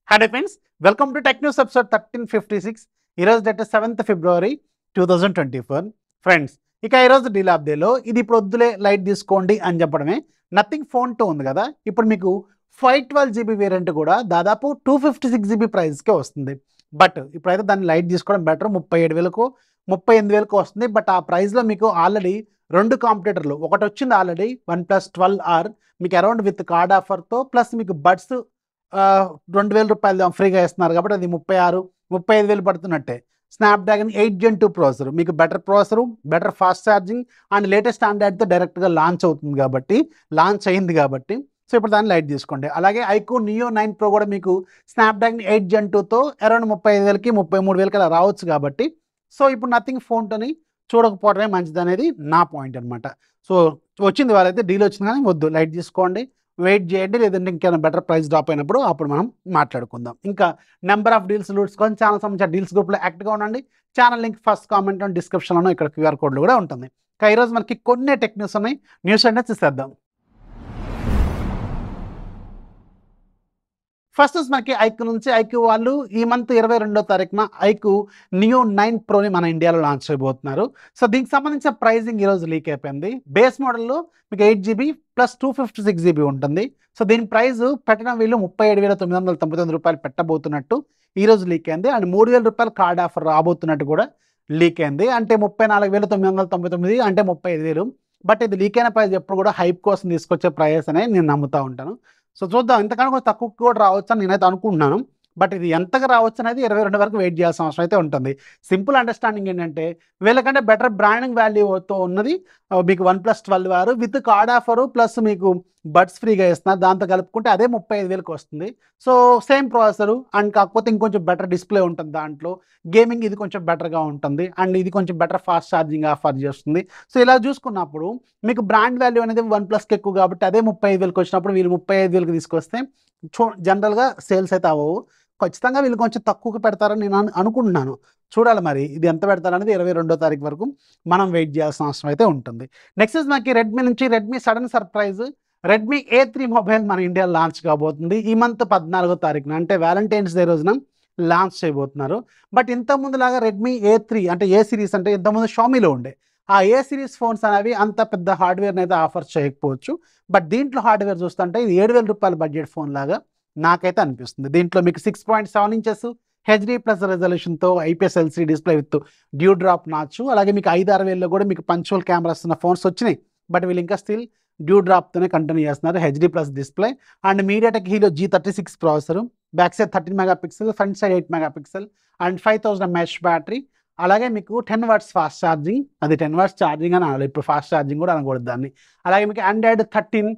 Hi friends, welcome to Tech News episode 1356. ఈరోజు date 7th February 2024. Friends, ఇక ఈరోజు deal of డేలో ఇది ఇప్పుడు వద్దులే లైట్ తీసుకోండి అని చెప్పడమే. నథింగ్ ఫోన్ 2 ఉంది కదా, ఇప్పుడు మీకు 512GB వేరియంట్ కూడా దాదాపు 256GB ప్రైస్కే వస్తుంది. బట్ ఇప్పుడైతే దాన్ని లైట్ తీసుకోవడం బెటర్. 37,000కు 38,000కు వస్తుంది. బట్ ఆ ప్రైస్లో మీకు ఆల్రెడీ రెండు కాంపిటేటర్లు ఒకటి వచ్చింది ఆల్రెడీ OnePlus 12R మీకు అరౌండ్ విత్ కార్డ్ ఆఫర్తో ప్లస్ మీకు బడ్స్ 2,000 రూపాయలు ఫ్రీగా ఇస్తున్నారు కాబట్టి అది 35,000 పడుతున్నట్టే. స్నాప్డ్రాగన్ 8 Gen 2 ప్రాసెసర్ మీకు better processor, better fast charging and latest ఆండ్రాయిడ్తో డైరెక్ట్గా లాంచ్ అవుతుంది కాబట్టి అయింది కాబట్టి సో ఇప్పుడు దాన్ని లైట్ తీసుకోండి. అలాగే iQOO Neo 9 Pro కూడా మీకు స్నాప్డ్రాగన్ 8 Gen 2తో అరౌండ్ 35,000కి 33,000కి అలా రావచ్చు కాబట్టి సో ఇప్పుడు నథింగ్ ఫోన్తోని చూడకపోవడమే మంచిది అనేది నా పాయింట్ అనమాట. సో వచ్చింది వాళ్ళైతే డీల్ వచ్చింది కానీ వద్దు, లైట్ తీసుకోండి, వెయిట్ చేయండి, లేదంటే ఇంకేమైనా బెటర్ ప్రైస్ డ్రాప్ అయినప్పుడు అప్పుడు మనం మాట్లాడుకుందాం. ఇంకా నెంబర్ ఆఫ్ డీల్స్ లూట్స్ కోసం ఛానల్ సంబంధించిన డీల్స్ గ్రూప్లో యాక్టివ్గా ఉండండి. ఛానల్ లింక్ ఫస్ట్ కామెంట్ డిస్క్రిప్షన్లోనూ ఇక్కడ QR కోడ్లు కూడా ఉంటుంది. ఇంకా ఈరోజు మనకి కొన్ని టెక్ న్యూస్ ఉన్నాయి, న్యూస్ అంటే చూసేద్దాం. ఫస్ట్ మనకి iQOO నుంచి iQOO వాళ్ళు ఈ మంత్ 22వ తారీఖున iQOO Neo 9 Proని మన ఇండియాలో లాంచ్ చేయబోతున్నారు. సో దీనికి సంబంధించిన ప్రైజింగ్ ఈరోజు లీక్ అయిపోయింది. బేస్ మోడల్లో మీకు 8GB ప్లస్ 256GB ఉంటుంది. సో దీని ప్రైస్ పెట్టడం వీళ్ళు 37,999 రూపాయలు పెట్టబోతున్నట్టు ఈరోజు లీక్ అయింది. అండ్ 3,000 రూపాయలు కార్డ్ ఆఫర్ రాబోతున్నట్టు కూడా లీక్ అయింది. అంటే 34,999 అంటే 35,000. బట్ ఇది లీక్ అయిన ప్రైస్ ఎప్పుడు కూడా హైప్ కోసం తీసుకొచ్చే ప్రైస్ అనేది నేను నమ్ముతూ ఉంటాను. సో చూద్దాం, ఇంతకన్నా కొంచెం తక్కువ కూడా రావచ్చు అని నేనైతే అనుకుంటున్నాను. బట్ ఇది ఎంతగా రావచ్చు అనేది 22 వరకు వెయిట్ చేయాల్సిన అవసరం అయితే ఉంటుంది. సింపుల్ అండర్స్టాండింగ్ ఏంటంటే వీళ్ళకంటే బెటర్ బ్రాండింగ్ వాల్యూతో ఉన్నది మీకు OnePlus 12R with card offer plus మీకు బడ్స్ ఫ్రీగా ఇస్తున్నారు. దాంతో కలుపుకుంటే అదే 35,000కి వస్తుంది. సో సేమ్ ప్రాసెసరు అండ్ కాకపోతే ఇంకొంచెం బెటర్ డిస్ప్లే ఉంటుంది దాంట్లో. గేమింగ్ ఇది కొంచెం బెటర్గా ఉంటుంది అండ్ ఇది కొంచెం బెటర్ ఫాస్ట్ ఛార్జింగ్ ఆఫర్ చేస్తుంది. సో ఇలా చూసుకున్నప్పుడు మీకు బ్రాండ్ వాల్యూ అనేది OnePlusకి ఎక్కువ కాబట్టి అదే 35,000కి వచ్చినప్పుడు వీళ్ళు 35,000కి తీసుకొస్తే జనరల్గా సేల్స్ అయితే అవ్వవు. ఖచ్చితంగా వీళ్ళు కొంచెం తక్కువకి పెడతారని నేను అనుకుంటున్నాను. చూడాలి మరి ఇది ఎంత పెడతారనేది 22వ తారీఖు వరకు మనం వెయిట్ చేయాల్సిన అవసరం అయితే ఉంటుంది. నెక్స్ట్ మనకి రెడ్మీ నుంచి Redmi sudden surprise Redmi A3 mobile మన ఇండియా లాంచ్ కాబోతుంది. ఈ మంత్ 14వ తారీఖున అంటే వ్యాలంటైన్స్ డే రోజున లాంచ్ చేయబోతున్నారు. బట్ ఇంతకుముందు లాగా రెడ్మీ A3 అంటే ఏ సిరీస్ అంటే ఇంతకుముందు షామీలో ఉండే ఆ ఏ సిరీస్ ఫోన్స్ అనేవి అంత పెద్ద హార్డ్వేర్ని అయితే ఆఫర్ చేయకపోవచ్చు. బట్ దీంట్లో హార్డ్వేర్ చూస్తుంటే ఇది 7,000 రూపాయల బడ్జెట్ ఫోన్ లాగా నాకైతే అనిపిస్తుంది. దీంట్లో మీకు 6.7 inches HD+ రెజల్యూషన్తో IPS LCD display with due drop నాచు, అలాగే మీకు 5-6 కూడా మీకు పంచువల్ కెమెరాస్ ఉన్న ఫోన్స్ వచ్చినాయి. బట్ వీళ్ళు ఇంకా స్టిల్ డ్యూ డ్రాప్తోనే కంటిన్యూ చేస్తున్నారు. HD+ display and MediaTek హీలో G36 processor, back side 13 megapixel, front side 8 megapixel and 5000 mAh battery. అలాగే మీకు 10 వాట్స్ ఫాస్ట్ ఛార్జింగ్, అది 10 వాట్స్ ఛార్జింగ్ అని అనాలి, ఇప్పుడు ఫాస్ట్ ఛార్జింగ్ కూడా అనకూడదు దాన్ని. అలాగే మీకు Android 13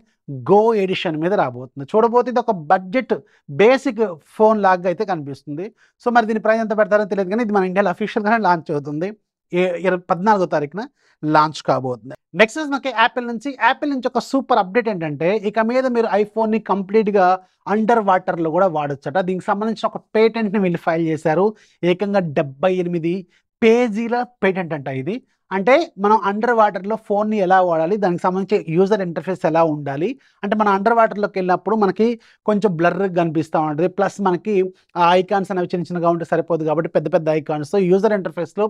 Go ఎడిషన్ మీద రాబోతుంది. చూడబోతే ఇది ఒక బడ్జెట్ బేసిక్ ఫోన్ లాగా అయితే కనిపిస్తుంది. సో మరి దీని ప్రైస్ ఎంత పెడతారో తెలియదు కానీ ఇది మన ఇండియాలో అఫీషియల్గానే లాంచ్ అవుతుంది. 14వ తారీఖున లాంచ్ కాబోతుంది. నెక్స్ట్ మనకి యాపిల్ నుంచి ఒక సూపర్ అప్డేట్ ఏంటంటే ఇక మీద మీరు ఐఫోన్ని కంప్లీట్గా అండర్ వాటర్లో కూడా వాడొచ్చట. దీనికి సంబంధించిన ఒక పేటెంట్ని వీళ్ళు ఫైల్ చేశారు. ఏకంగా 78 పేజీల పేటెంట్ అంట ఇది. అంటే మనం అండర్ వాటర్లో ఫోన్ని ఎలా వాడాలి, దానికి సంబంధించి యూజర్ ఇంటర్ఫేస్ ఎలా ఉండాలి, అంటే మనం అండర్ వాటర్లోకి వెళ్ళినప్పుడు మనకి కొంచెం బ్లర్గా కనిపిస్తూ ఉంటుంది. ప్లస్ మనకి ఆ ఐకాన్స్ అనేవి చిన్నగా ఉంటే సరిపోదు కాబట్టి పెద్ద పెద్ద ఐకాన్స్, యూజర్ ఇంటర్ఫేస్లో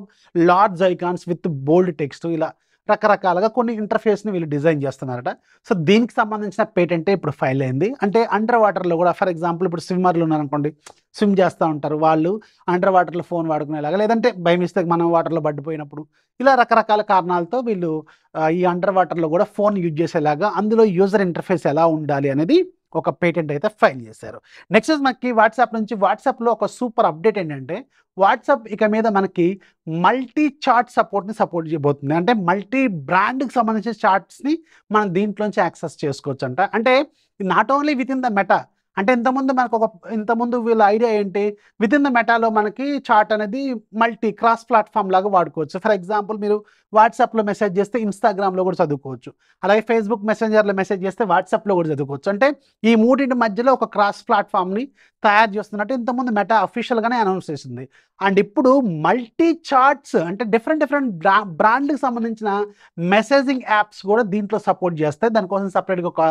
large icons with bold text, ఇలా రకరకాలుగా కొన్ని ఇంటర్ఫేస్ని వీళ్ళు డిజైన్ చేస్తున్నారట. సో దీనికి సంబంధించిన పేటెంటే ఇప్పుడు ఫైల్ అయింది. అంటే అండర్ వాటర్లో కూడా ఫర్ ఎగ్జాంపుల్ ఇప్పుడు స్విమ్మర్లు ఉన్నారనుకోండి, స్విమ్ చేస్తూ ఉంటారు, వాళ్ళు అండర్ వాటర్లో ఫోన్ వాడుకునేలాగా, లేదంటే బై మిస్టేక్ మనం వాటర్లో పడిపోయినప్పుడు, ఇలా రకరకాల కారణాలతో వీళ్ళు ఈ అండర్ వాటర్లో కూడా ఫోన్ యూజ్ చేసేలాగా అందులో యూజర్ ఇంటర్ఫేస్ ఎలా ఉండాలి అనేది ఒక పేటెంట్ అయితే ఫైల్ చేశారు. నెక్స్ట్ మనకి వాట్సాప్లో ఒక సూపర్ అప్డేట్ ఏంటంటే వాట్సాప్ ఇక మీద మనకి మల్టీ చాట్ సపోర్ట్ని సపోర్ట్ చేయబోతుంది. అంటే మల్టీ బ్రాండ్కి సంబంధించిన చాట్స్ని మనం దీంట్లోంచి యాక్సెస్ చేసుకోవచ్చు అంట. అంటే not only with in the meta, అంటే ఇంతకుముందు వీళ్ళ ఐడియా ఏంటి, విత్ ఇన్ ద మెటాలో మనకి చాట్ అనేది మల్టీ క్రాస్ ప్లాట్ఫామ్ లాగా వాడుకోవచ్చు. ఫర్ ఎగ్జాంపుల్ మీరు వాట్సాప్లో మెసేజ్ చేస్తే ఇన్స్టాగ్రామ్లో కూడా చదువుకోవచ్చు, అలాగే ఫేస్బుక్ మెసెంజర్లో మెసేజ్ చేస్తే వాట్సాప్లో కూడా చదువుకోవచ్చు. అంటే ఈ మూడింటి మధ్యలో ఒక క్రాస్ ప్లాట్ఫామ్ని తయారు చేస్తున్నట్టు ఇంతకుముందు మెటా అఫీషియల్గానే అనౌన్స్ చేసింది. అండ్ ఇప్పుడు మల్టీ చాట్స్ అంటే డిఫరెంట్ బ్రాండ్కి సంబంధించిన మెసేజింగ్ యాప్స్ కూడా దీంట్లో సపోర్ట్ చేస్తాయి. దానికోసం సపరేట్గా ఒక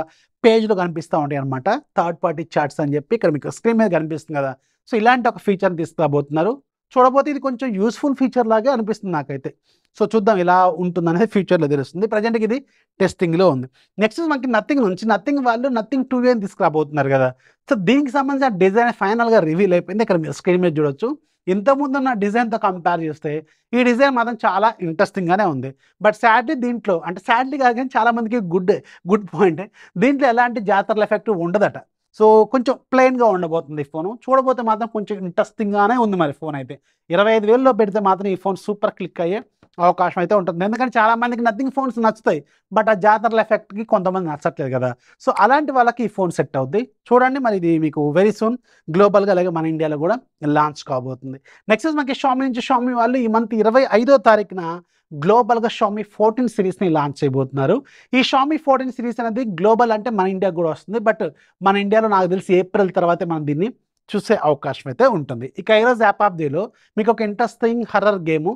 పేజ్లో కనిపిస్తూ ఉంటాయి అనమాట థర్డ్ పార్టీ చాట్స్ అని చెప్పి ఇక్కడ మీకు స్క్రీన్ మీద కనిపిస్తుంది కదా. సో ఇలాంటి ఒక ఫీచర్ని తీసుకురాబోతున్నారు. చూడబోతే ఇది కొంచెం యూస్ఫుల్ ఫీచర్ లాగే అనిపిస్తుంది నాకైతే. సో చూద్దాం ఎలా ఉంటుందనేది ఫ్యూచర్లో తెలుస్తుంది. ప్రజెంట్కి ఇది టెస్టింగ్లో ఉంది. నెక్స్ట్ మనకి నథింగ్ నుంచి వాళ్ళు నథింగ్ 2A అని తీసుకురాబోతున్నారు కదా. సో దీనికి సంబంధించిన డిజైన్ ఫైనల్గా రివీల్ అయిపోయింది. ఇక్కడ మీరు స్క్రీన్ మీద చూడొచ్చు. ఇంతకుముందు ఉన్న డిజైన్తో కంపేర్ చేస్తే ఈ డిజైన్ మాత్రం చాలా ఇంట్రెస్టింగ్గానే ఉంది. బట్ సాడ్లీ దీంట్లో అంటే సాడ్లీ కాదు కానీ చాలామందికి గుడ్ పాయింట్, దీంట్లో ఎలాంటి జాతరల ఎఫెక్ట్ ఉండదట. సో కొంచెం ప్లెయిన్గా ఉండబోతుంది ఈ ఫోను. చూడబోతే మాత్రం కొంచెం ఇంట్రెస్టింగ్గానే ఉంది మరి ఫోన్ అయితే. 25,000లో పెడితే మాత్రం ఈ ఫోన్ సూపర్ క్లిక్ అయ్యే అవకాశం అయితే ఉంటుంది. ఎందుకంటే చాలామందికి నథింగ్ ఫోన్స్ నచ్చుతాయి, బట్ ఆ జాతరల ఎఫెక్ట్కి కొంతమంది నచ్చట్లేదు కదా. సో అలాంటి వాళ్ళకి ఈ ఫోన్ సెట్ అవుద్ది. చూడండి మరి ఇది మీకు వెరీ సూన్ గ్లోబల్గా అలాగే మన ఇండియాలో కూడా లాంచ్ కాబోతుంది. నెక్స్ట్ మనకి షామీ నుంచి షామీ వాళ్ళు ఈ మంత్ 25వ తారీఖున గ్లోబల్గా షామీ 14 సిరీస్ని లాంచ్ చేయబోతున్నారు. ఈ షామీ 14 సిరీస్ అనేది గ్లోబల్ అంటే మన ఇండియాకు కూడా వస్తుంది, బట్ మన ఇండియాలో నాకు తెలిసి ఏప్రిల్ తర్వాతే మనం దీన్ని చూసే అవకాశం అయితే ఉంటుంది. ఇక ఈరోజు యాప్ ఆఫ్ డేలో మీకు ఒక interesting horror game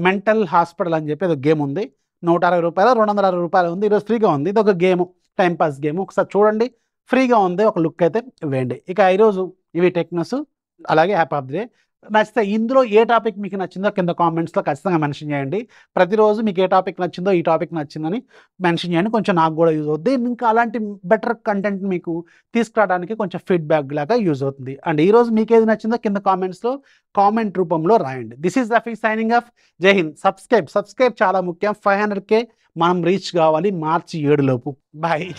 mental hospital అని చెప్పి ఒక గేమ్ ఉంది. ₹160 ₹260 ఉంది. ఈరోజు ఫ్రీగా ఉంది. ఇది ఒక గేమ్, టైంపాస్ గేమ్. ఒకసారి చూడండి, ఫ్రీగా ఉంది, ఒక లుక్ అయితే వేయండి. ఇక ఈరోజు ఇవి టెక్నోస్ అలాగే యాప్ ఆఫ్ డే. నచ్చితే ఇందులో ఏ టాపిక్ మీకు నచ్చిందో కింద కామెంట్స్లో ఖచ్చితంగా మెన్షన్ చేయండి. ప్రతిరోజు మీకు ఏ టాపిక్ నచ్చిందో ఈ టాపిక్ నచ్చిందని మెన్షన్ చేయండి. కొంచెం నాకు కూడా యూజ్ అవుతుంది. ఇంకా అలాంటి బెటర్ కంటెంట్ మీకు తీసుకురావడానికి కొంచెం ఫీడ్బ్యాక్ లాగా యూజ్ అవుతుంది. అండ్ ఈరోజు మీకు ఏది నచ్చిందో కింద కామెంట్స్లో కామెంట్ రూపంలో రాయండి. This is Rafi signing off. జై హింద్. సబ్స్క్రైబ్ చాలా ముఖ్యం. 500K మనం రీచ్ కావాలి మార్చి 7 లోపు. బాయ్.